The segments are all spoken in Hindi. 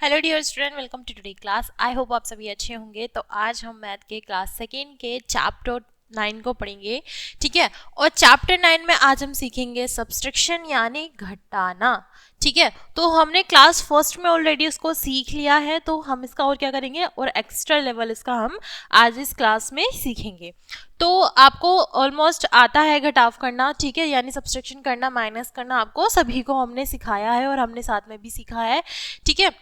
Hello dear student, welcome to today class. I hope आप सभी अच्छे होंगे। तो आज हम मैथ के क्लास सेकेंड के चैप्टर 9 को पढ़ेंगे, ठीक है। और चैप्टर 9 में आज हम सीखेंगे सब्सट्रैक्शन यानी घटाना, ठीक है। तो हमने क्लास फर्स्ट में ऑलरेडी उसको सीख लिया है, तो हम इसका और क्या करेंगे और एक्स्ट्रा लेवल इसका हम आज इस क्लास में सीखेंगे। तो आपको ऑलमोस्ट आता है घटाव करना, ठीक है, यानी सब्सट्रैक्शन करना, माइनस करना आपको सभी को हमने सिखाया है और हमने साथ में भी सीखा है, ठीक है।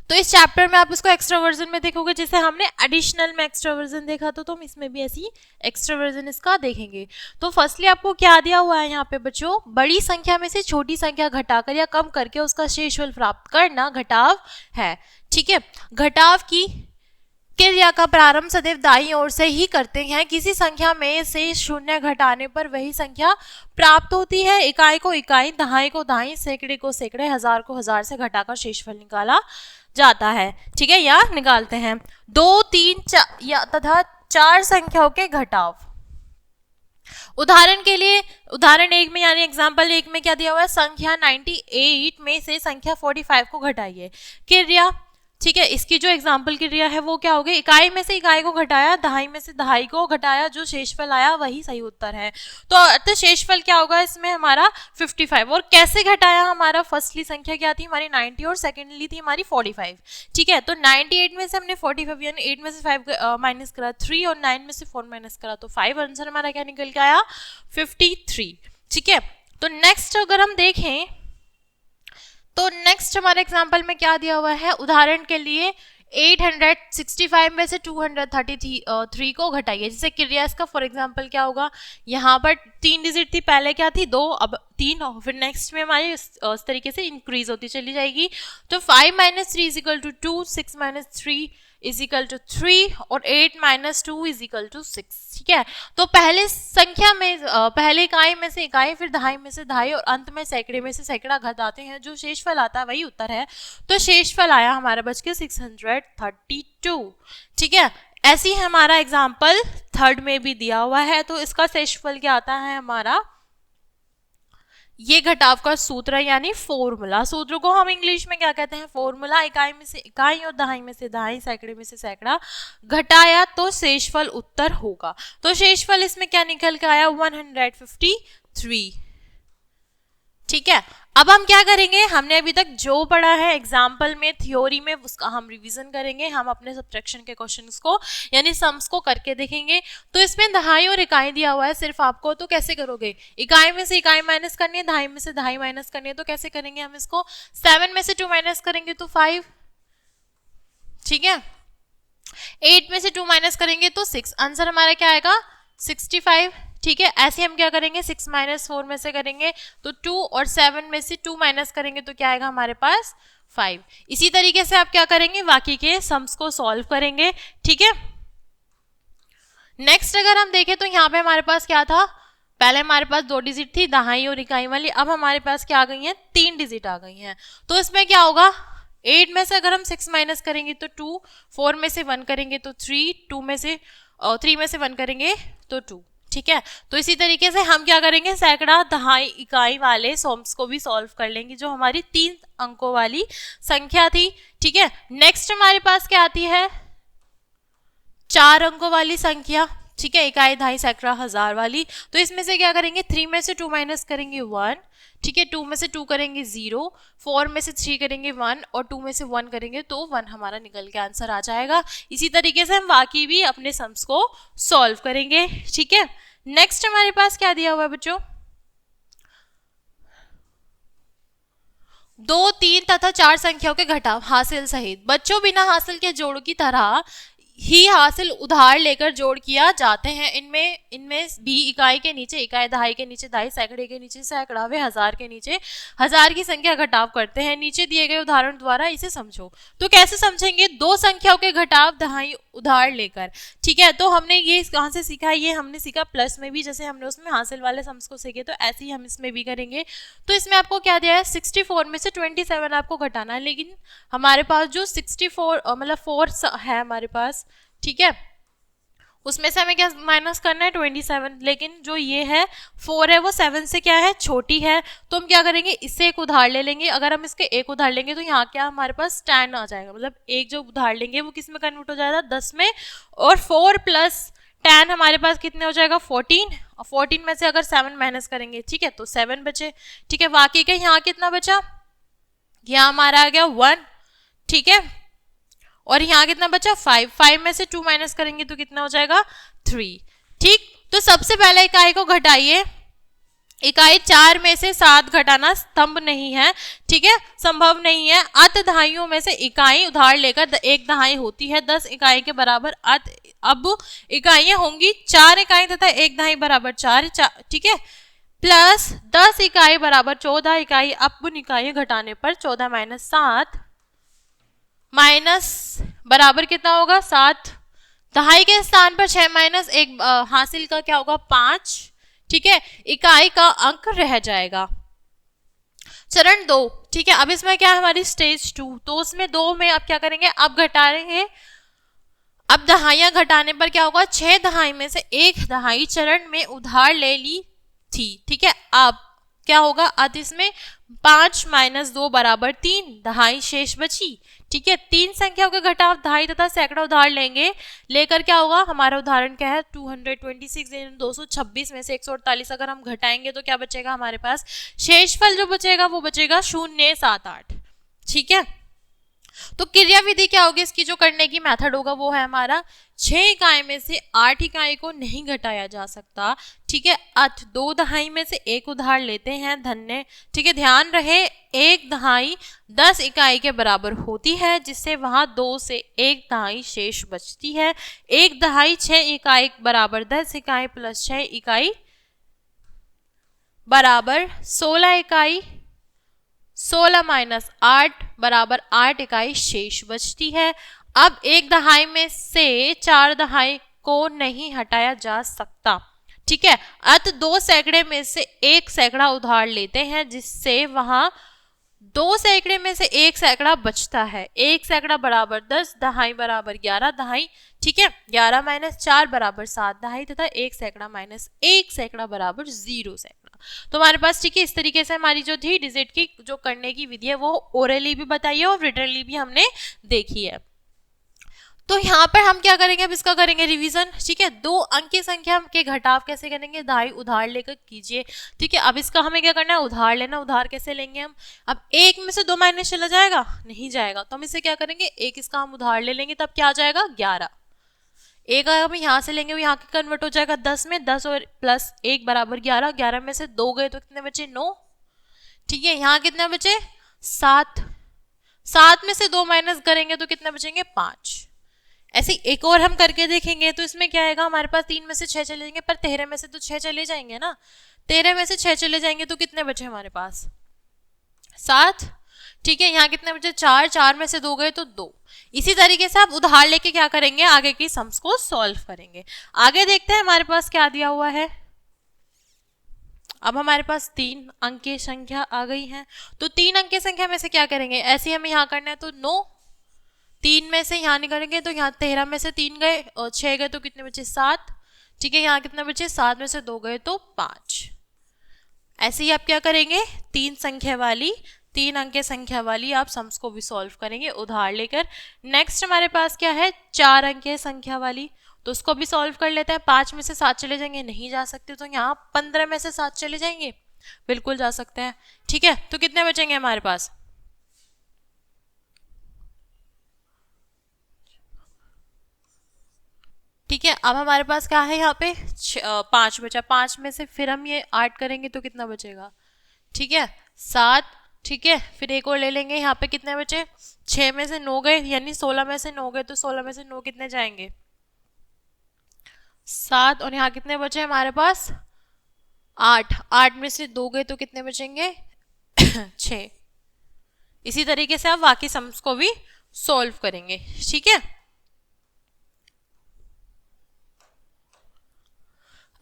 तो इस चैप्टर में आप इसको एक्स्ट्रा वर्जन में देखोगे, जैसे हमने एडिशनल में एक्स्ट्रा वर्जन देखा तो हम इसमें भी ऐसी एक्स्ट्रा वर्जन इसका देखेंगे। तो फर्स्टली आपको क्या दिया हुआ है यहाँ पे बच्चों, बड़ी संख्या में से छोटी संख्या घटाकर या कम करके उसका शेषफल प्राप्त करना घटाव है, ठीक है। घटाव की क्रिया का प्रारंभ सदैव दाईं ओर से ही करते हैं। किसी संख्या में से शून्य घटाने पर वही संख्या प्राप्त होती है। इकाई को इकाई, दहाई को दहाई, सैकड़े को सैकड़े, हजार को हजार से घटाकर शेषफल निकाला जाता है, ठीक है, या निकालते हैं। 2, 3 या तथा 4 संख्याओं के घटाव। उदाहरण के लिए उदाहरण 1 में यानी एग्जाम्पल 1 में क्या दिया हुआ है, संख्या 98 में से संख्या 45 को घटाइए। क्रिया, ठीक है, इसकी जो एग्जाम्पल की क्रिया है वो क्या होगी, इकाई में से इकाई को घटाया, दहाई में से दहाई को घटाया, जो शेषफल आया वही सही उत्तर है। तो अर्थ शेषफल क्या होगा इसमें हमारा 55। और कैसे घटाया, हमारा फर्स्टली संख्या क्या थी हमारी 90 और सेकेंडली थी हमारी 45, ठीक है। तो 98 में से हमने 45 यानी 8 में से 5 माइनस करा 3 और 9 में से 4 माइनस करा तो 5, आंसर हमारा क्या निकल के आया 53, ठीक है। तो नेक्स्ट अगर हम देखें तो नेक्स्ट हमारे एग्जाम्पल में क्या दिया हुआ है, उदाहरण के लिए 865 में से 233 को घटाइए। जैसे क्रिया इसका फॉर एग्जाम्पल क्या होगा, यहाँ पर 3 डिजिट थी, पहले क्या थी 2, अब 3, और फिर नेक्स्ट में हमारी इस तरीके से इंक्रीज होती चली जाएगी। तो 5 - 3 = 2, 6 - 3 = 3 और 8 - 2 = 6, ठीक है। तो पहले संख्या में पहले इकाई में से इकाई, फिर दहाई में से दहाई और अंत में सैकड़े में से सैकड़ा घटाते हैं, जो शेषफल आता है वही उत्तर है। तो शेषफल आया हमारा बच के 632, ठीक है। ऐसे ही हमारा एग्जाम्पल थर्ड में भी दिया हुआ है। तो इसका शेषफल क्या आता है हमारा, ये घटाव का सूत्र यानी फॉर्मूला। सूत्र को हम इंग्लिश में क्या कहते हैं, फॉर्मूला। इकाई में से इकाई और दहाई में से दहाई, सैकड़े में से सैकड़ा घटाया तो शेषफल उत्तर होगा। तो शेषफल इसमें क्या निकल के आया 153, ठीक है। अब हम क्या करेंगे, हमने अभी तक जो पढ़ा है एग्जाम्पल में, थ्योरी में, उसका हम रिवीजन करेंगे। हम अपने सब्ट्रैक्शन के क्वेश्चंस को यानी सम्स को करके देखेंगे। तो इसमें दहाई और इकाई दिया हुआ है सिर्फ आपको, तो कैसे करोगे, इकाई में से इकाई माइनस करनी है, दहाई में से दहाई माइनस करनी है। तो कैसे करेंगे हम इसको, 7 में से 2 माइनस करेंगे तो 5, ठीक है। 8 में से 2 माइनस करेंगे तो 6, आंसर हमारा क्या आएगा 65, ठीक है। ऐसे हम क्या करेंगे, 6 - 4 में से करेंगे तो 2 और 7 में से 2 माइनस करेंगे तो क्या आएगा हमारे पास 5। इसी तरीके से आप क्या करेंगे, बाकी के सम्स को सॉल्व करेंगे, ठीक है। नेक्स्ट अगर हम देखें तो यहाँ पे हमारे पास क्या था, पहले हमारे पास 2 डिजिट थी दहाई और इकाई वाली, अब हमारे पास क्या आ गई है 3 डिजिट आ गई हैं। तो इसमें क्या होगा, 8 में से अगर हम 6 माइनस करेंगे तो 2, 4 में से 1 करेंगे तो 3, 3 में से 1 करेंगे तो 2, ठीक है। तो इसी तरीके से हम क्या करेंगे, सैकड़ा दहाई इकाई वाले सम्स को भी सॉल्व कर लेंगे, जो हमारी 3 अंकों वाली संख्या थी, ठीक है। नेक्स्ट हमारे पास क्या आती है, 4 अंकों वाली संख्या, ठीक है, इकाई दहाई सैकड़ा हजार वाली। तो इसमें से क्या करेंगे, 3 में से 2 माइनस करेंगे 1, ठीक है, 2 में से 2 करेंगे 0, 4 में से 3 करेंगे 1 और 2 में से 1 करेंगे तो 1 हमारा निकल के आंसर आ जाएगा। इसी तरीके से हम बाकी भी अपने सम्स को सॉल्व करेंगे, ठीक है। नेक्स्ट हमारे पास क्या दिया हुआ है बच्चों, 2, 3 तथा 4 संख्याओं के घटाव हासिल सहित। बच्चों बिना हासिल के जोड़ की तरह ही हासिल उधार लेकर जोड़ किया जाते हैं। इनमें भी इकाई के नीचे इकाई, दहाई के नीचे दहाई, सैकड़े के नीचे सैकड़ा, वे हजार के नीचे हजार की संख्या घटाव करते हैं। नीचे दिए गए उदाहरण द्वारा इसे समझो। तो कैसे समझेंगे, 2 संख्याओं के घटाव दहाई उधार लेकर, ठीक है। तो हमने ये कहाँ से सीखा, ये हमने सीखा प्लस में भी, जैसे हमने उसमें हासिल वाले सम्स को सीखे, तो ऐसे ही हम इसमें भी करेंगे। तो इसमें आपको क्या दिया है, 64 में से 27 आपको घटाना है, लेकिन हमारे पास जो 64 मतलब 4 है हमारे पास, ठीक है, उसमें से हमें क्या माइनस करना है 27, लेकिन जो ये है 4 है वो 7 से क्या है छोटी है, तो हम क्या करेंगे इससे एक उधार ले लेंगे। अगर हम इसके एक उधार लेंगे तो यहाँ क्या हमारे पास tan आ जाएगा, मतलब एक जो उधार लेंगे वो किस में कन्वर्ट हो जाएगा 10 में, और 4 प्लस tan हमारे पास कितने हो जाएगा 14, और 14 में से अगर 7 माइनस करेंगे ठीक है तो 7 बचे। ठीक है, बाकी के यहाँ कितना बचा, यहाँ हमारा आ गया 1, ठीक है, और यहाँ कितना बचा 5, 5 में से 2 माइनस करेंगे तो कितना हो जाएगा 3। ठीक, तो सबसे पहले इकाई को घटाइए। इकाई 4 में से 7 घटाना स्तंभ नहीं है, ठीक है, संभव नहीं है। अत दहाइयों में से इकाई उधार लेकर एक दहाई होती है, 10 इकाई के बराबर अत अब इकाइयां होंगी 4 इकाई तथा एक दहाई बराबर 4, ठीक है, प्लस 10 इकाई बराबर 14 इकाई। अब उन इकाइयां घटाने पर 14 माइनस 7 माइनस बराबर कितना होगा 7, दहाई के स्थान पर 6 माइनस 1 हासिल का क्या होगा 5, ठीक है, इकाई का अंक रह जाएगा। चरण 2, ठीक है, अब इसमें क्या है हमारी स्टेज 2, तो उसमें 2 में अब क्या करेंगे, अब घटाएंगे। अब दहाइयां घटाने पर क्या होगा 6 दहाई में से एक दहाई चरण में उधार ले ली थी, ठीक है, अब क्या होगा अत इसमें 5 माइनस 2 बराबर 3 दहाई शेष बची, ठीक है। 3 संख्याओं के घटाव दहाई तथा सैकड़ा उधार लेंगे, लेकर क्या होगा हमारा उदाहरण क्या है 226 226 में से 148 अगर हम घटाएंगे तो क्या बचेगा हमारे पास, शेषफल जो बचेगा वो बचेगा 078, ठीक है। तो क्रिया विधि क्या होगी, इसकी जो करने की मेथड होगा वो है हमारा 6 इकाई में से 8 इकाई को नहीं घटाया जा सकता, ठीक है, अत 2 दहाई में से एक उधार लेते हैं धन्य, ठीक है, ध्यान रहे एक दहाई 10 इकाई के बराबर होती है, जिससे वहां 2 से एक दहाई शेष बचती है। एक दहाई 6 इकाई बराबर 10 इकाई प्लस 6 इकाई बराबर 16 इकाई, 16 माइनस 8 बराबर 8 इकाई शेष बचती है। अब एक दहाई में से 4 दहाई को नहीं हटाया जा सकता, ठीक है, अत 2 सैकड़े में से एक सैकड़ा उधार लेते हैं, जिससे वहां 2 सैकड़े में से एक सैकड़ा बचता है। एक सैकड़ा बराबर 10 दहाई बराबर 11 दहाई, ठीक है, 11 माइनस 4 बराबर 7 दहाई तथा एक सैकड़ा माइनस एक सैकड़ा बराबर 0 सैकड़ा। तो हमारे पास ठीक है इस तरीके से हमारी जो थी डिजिट की जो करने की विधि है वो ओरली भी बताई है और रिटनली भी हमने देखी है। तो यहाँ पर हम क्या करेंगे, अब इसका करेंगे रिवीजन, ठीक है। 2 अंक की संख्या के घटाव कैसे करेंगे, दहाई उधार लेकर कीजिए, ठीक है। अब इसका हमें क्या करना है, उधार लेना, उधार कैसे लेंगे हम, अब 1 में से 2 माइनस चला जाएगा, नहीं जाएगा, तो हम इसे क्या करेंगे, एक इसका हम उधार ले लेंगे, तब क्या आ जाएगा 11, एक अगर हम यहाँ से लेंगे वो यहाँ के कन्वर्ट हो जाएगा 10 में, 10 और प्लस 1 बराबर 11, 11 में से 2 गए तो कितने बचे 9, ठीक है, यहाँ कितने बचे 7, 7 में से 2 माइनस करेंगे तो कितने बचेंगे 5। ऐसे एक और हम करके देखेंगे तो इसमें क्या आएगा, हमारे पास 3 में से 6 चले जाएंगे, पर 13 में से तो 6 चले जाएंगे ना, 13 में से 6 चले जाएंगे तो कितने बचे हमारे पास 7, ठीक है, यहाँ कितने बचे 4, 4 में से 2 गए तो 2। इसी तरीके से आप उधार लेके क्या करेंगे, आगे की सम्स को सॉल्व करेंगे। आगे देखते हैं हमारे पास क्या दिया हुआ है। अब हमारे पास 3 अंक की संख्या आ गई है, तो 3 अंक की संख्या में से क्या करेंगे, ऐसे हमें यहाँ करना है तो 9, 3 में से यहाँ निकालेंगे तो यहाँ 13 में से 3 गए और 6 गए तो कितने बचे 7, ठीक है, यहाँ कितने बचे 7 में से 2 गए तो 5। ऐसे ही आप क्या करेंगे 3 अंक की संख्या वाली आप सम्स को भी सॉल्व करेंगे उधार लेकर। नेक्स्ट हमारे पास क्या है 4 अंक की संख्या वाली, तो उसको भी सॉल्व कर लेते हैं। 5 में से 7 चले जाएंगे, नहीं जा सकते, तो यहाँ 15 में से 7 चले जाएंगे, बिल्कुल जा सकते हैं, ठीक है, तो कितने बचेंगे हमारे पास, ठीक है। अब हमारे पास क्या है यहाँ पे 5 बचा, 5 में से फिर हम ये 8 करेंगे तो कितना बचेगा, ठीक है 7, ठीक है, फिर एक और ले लेंगे, यहाँ पे कितने बचे 6 में से 9 गए, यानी 16 में से 9 गए, तो 16 में से 9 कितने जाएंगे 7, और यहाँ कितने बचे हमारे पास 8, 8 में से 2 गए तो कितने बचेंगे 6। इसी तरीके से आप बाकी सम्स को भी सॉल्व करेंगे, ठीक है।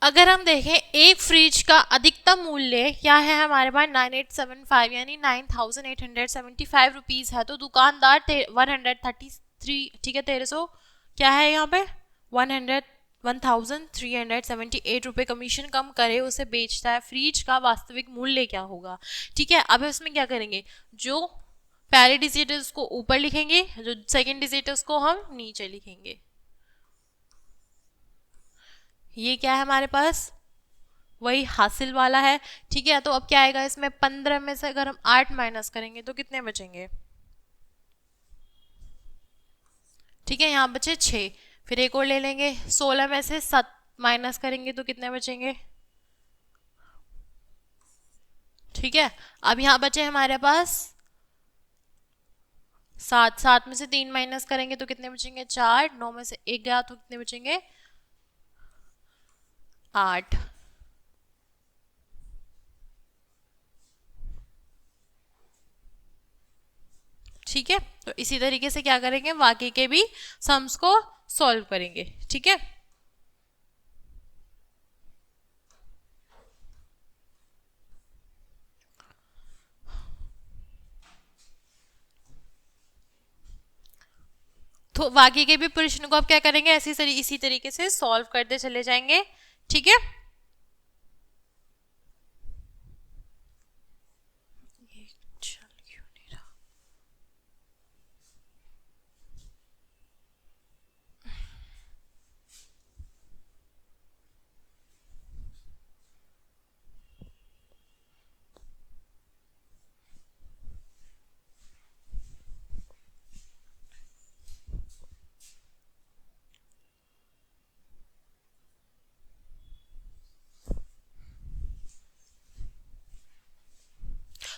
अगर हम देखें एक फ्रिज का अधिकतम मूल्य क्या है हमारे पास 9875 यानी 9875 रुपीज है, तो दुकानदार 133, ठीक है 1300 क्या है यहाँ पे ₹1378 कमीशन कम करे उसे बेचता है, फ्रिज का वास्तविक मूल्य क्या होगा। ठीक है, अब इसमें क्या करेंगे, जो पहले डिजिट है उसको ऊपर लिखेंगे, जो सेकंड डिजिट है उसको हम नीचे लिखेंगे। ये क्या है हमारे पास, वही हासिल वाला है। ठीक है, तो अब क्या आएगा इसमें, 15 में से अगर हम 8 माइनस करेंगे तो कितने बचेंगे। ठीक है, यहाँ बचे 6, फिर एक और ले लेंगे, 16 में से 7 माइनस करेंगे तो कितने बचेंगे। ठीक है, अब यहाँ बचे हमारे पास 7, 7 में से 3 माइनस करेंगे तो कितने बचेंगे 4, 9 में से 1 गया तो कितने बचेंगे 8। ठीक है, तो इसी तरीके से क्या करेंगे, बाकी के भी सम्स को सॉल्व करेंगे। ठीक है, तो बाकी के भी प्रश्न को आप क्या करेंगे, इसी तरीके से सॉल्व करते चले जाएंगे। ठीक है,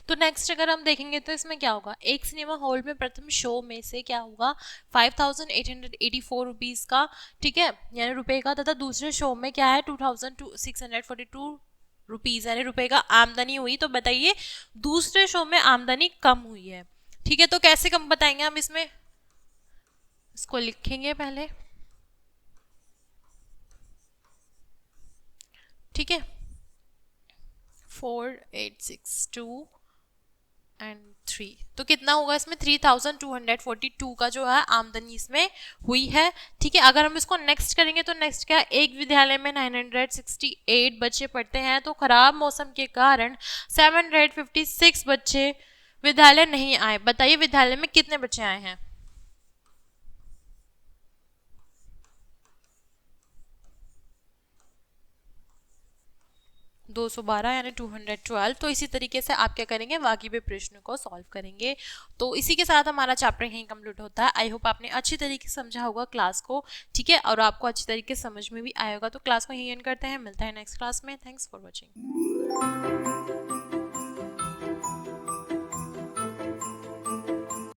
तो नेक्स्ट अगर हम देखेंगे तो इसमें क्या होगा, एक सिनेमा हॉल में प्रथम शो में से क्या होगा 5884 का, ठीक है, यानी रुपए का, तथा दूसरे शो में क्या है 2642 यानी रुपए का आमदनी हुई। तो बताइए दूसरे शो में आमदनी कम हुई है। ठीक है, तो कैसे कम बताएंगे हम, इसमें इसको लिखेंगे पहले। ठीक है, 4862 एंड 3, तो कितना होगा इसमें 3242 का जो है आमदनी इसमें हुई है। ठीक है, अगर हम इसको नेक्स्ट करेंगे तो नेक्स्ट क्या, एक विद्यालय में 968 बच्चे पढ़ते हैं, तो खराब मौसम के कारण 756 बच्चे विद्यालय नहीं आए। बताइए विद्यालय में कितने बच्चे आए हैं। 212 यानी 212। तो इसी तरीके से आप क्या करेंगे, बाकी भी प्रश्न को सॉल्व करेंगे। तो इसी के साथ हमारा चैप्टर यहीं कंप्लीट होता है। आई होप आपने अच्छी तरीके से समझा होगा क्लास को। ठीक है, और आपको अच्छी तरीके से समझ में भी आएगा। तो क्लास को यहीं एंड करते हैं, मिलता है नेक्स्ट क्लास में। Thanks for watching.